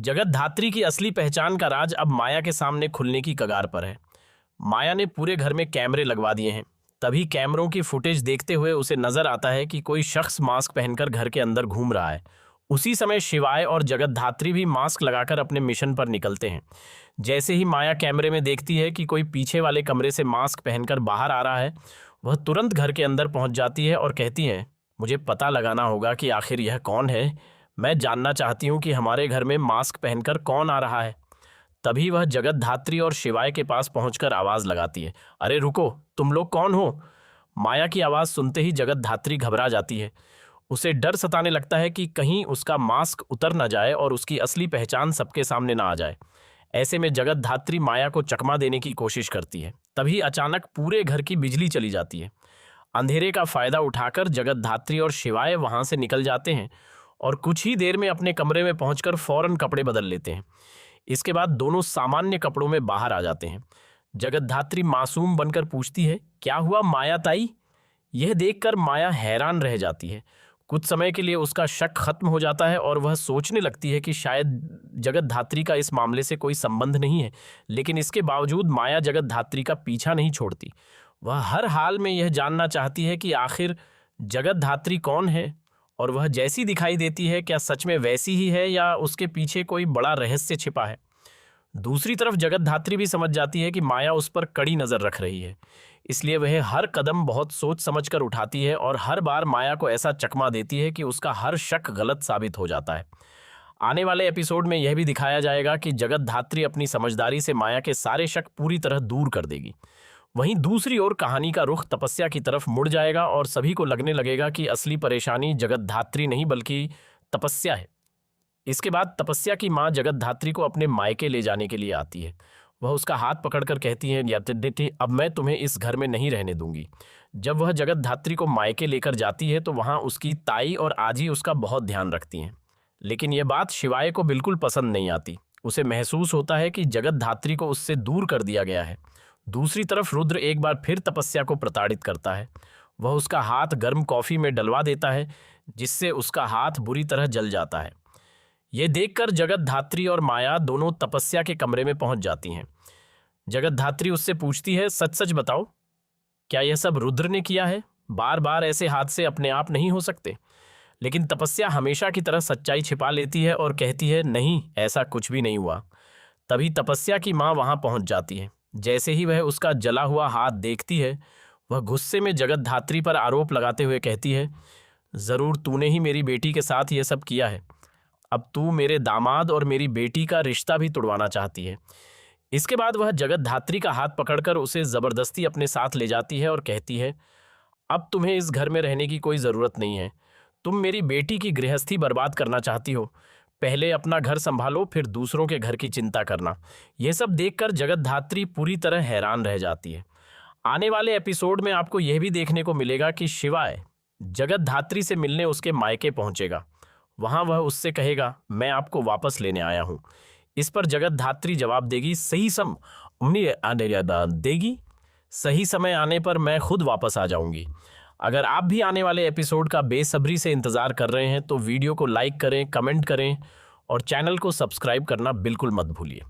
जगत धात्री की असली पहचान का राज अब माया के सामने खुलने की कगार पर है। माया ने पूरे घर में कैमरे लगवा दिए हैं। तभी कैमरों की फुटेज देखते हुए उसे नजर आता है कि कोई शख्स मास्क पहनकर घर के अंदर घूम रहा है। उसी समय शिवाय और जगत धात्री भी मास्क लगाकर अपने मिशन पर निकलते हैं। जैसे ही माया कैमरे में देखती है कि कोई पीछे वाले कमरे से मास्क पहनकर बाहर आ रहा है, वह तुरंत घर के अंदर पहुंच जाती है और कहती है, मुझे पता लगाना होगा कि आखिर यह कौन है। मैं जानना चाहती हूँ कि हमारे घर में मास्क पहनकर कौन आ रहा है। तभी वह जगत धात्री और शिवाय के पास पहुंचकर आवाज लगाती है, अरे रुको, तुम लोग कौन हो? माया की आवाज सुनते ही जगत धात्री घबरा जाती है। उसे डर सताने लगता है कि कहीं उसका मास्क उतर न जाए और उसकी असली पहचान सबके सामने ना आ जाए। ऐसे में जगत धात्री माया को चकमा देने की कोशिश करती है। तभी अचानक पूरे घर की बिजली चली जाती है। अंधेरे का फायदा उठाकर जगत धात्री और शिवाय वहां से निकल जाते हैं और कुछ ही देर में अपने कमरे में पहुंचकर फौरन कपड़े बदल लेते हैं। इसके बाद दोनों सामान्य कपड़ों में बाहर आ जाते हैं। जगत धात्री मासूम बनकर पूछती है, क्या हुआ माया ताई? यह देखकर माया हैरान रह जाती है। कुछ समय के लिए उसका शक खत्म हो जाता है और वह सोचने लगती है कि शायद जगत धात्री का इस मामले से कोई संबंध नहीं है। लेकिन इसके बावजूद माया जगत धात्री का पीछा नहीं छोड़ती। वह हर हाल में यह जानना चाहती है कि आखिर जगत धात्री कौन है और वह जैसी दिखाई देती है क्या सच में वैसी ही है या उसके पीछे कोई बड़ा रहस्य छिपा है। दूसरी तरफ जगत धात्री भी समझ जाती है कि माया उस पर कड़ी नजर रख रही है, इसलिए वह हर कदम बहुत सोच समझकर उठाती है और हर बार माया को ऐसा चकमा देती है कि उसका हर शक गलत साबित हो जाता है। आने वाले एपिसोड में यह भी दिखाया जाएगा कि जगत धात्री अपनी समझदारी से माया के सारे शक पूरी तरह दूर कर देगी। वहीं दूसरी ओर कहानी का रुख तपस्या की तरफ मुड़ जाएगा और सभी को लगने लगेगा कि असली परेशानी जगत धात्री नहीं बल्कि तपस्या है। इसके बाद तपस्या की मां जगत धात्री को अपने मायके ले जाने के लिए आती है। वह उसका हाथ पकड़कर कहती है, यद्यपि अब मैं तुम्हें इस घर में नहीं रहने दूंगी। जब वह जगत धात्री को मायके लेकर जाती है तो वहां उसकी ताई और आजी उसका बहुत ध्यान रखती हैं। लेकिन यह बात शिवाय को बिल्कुल पसंद नहीं आती। उसे महसूस होता है कि जगत धात्री को उससे दूर कर दिया गया है। दूसरी तरफ रुद्र एक बार फिर तपस्या को प्रताड़ित करता है। वह उसका हाथ गर्म कॉफी में डलवा देता है, जिससे उसका हाथ बुरी तरह जल जाता है। यह देखकर जगत धात्री और माया दोनों तपस्या के कमरे में पहुंच जाती हैं। जगत धात्री उससे पूछती है, सच सच बताओ, क्या यह सब रुद्र ने किया है? बार बार ऐसे हादसे अपने आप नहीं हो सकते। लेकिन तपस्या हमेशा की तरह सच्चाई छिपा लेती है और कहती है, नहीं, ऐसा कुछ भी नहीं हुआ। तभी तपस्या की मां वहां पहुंच जाती है। जैसे ही वह उसका जला हुआ हाथ देखती है, वह गुस्से में जगत धात्री पर आरोप लगाते हुए कहती है, जरूर तूने ही मेरी बेटी के साथ यह सब किया है। अब तू मेरे दामाद और मेरी बेटी का रिश्ता भी तुड़वाना चाहती है। इसके बाद वह जगत धात्री का हाथ पकड़कर उसे जबरदस्ती अपने साथ ले जाती है और कहती है, अब तुम्हें इस घर में रहने की कोई जरूरत नहीं है। तुम मेरी बेटी की गृहस्थी बर्बाद करना चाहती हो। पहले अपना घर संभालो, फिर दूसरों के घर की चिंता करना। यह सब देखकर जगत धात्री पूरी तरह हैरान रह जाती है। आने वाले एपिसोड में आपको यह भी देखने को मिलेगा कि शिवाय जगत धात्री से मिलने उसके मायके पहुंचेगा। वहां वह उससे कहेगा, मैं आपको वापस लेने आया हूं। इस पर जगत धात्री जवाब देगी, सही समय आने पर मैं खुद वापस आ जाऊंगी। अगर आप भी आने वाले एपिसोड का बेसब्री से इंतजार कर रहे हैं तो वीडियो को लाइक करें, कमेंट करें और चैनल को सब्सक्राइब करना बिल्कुल मत भूलिए।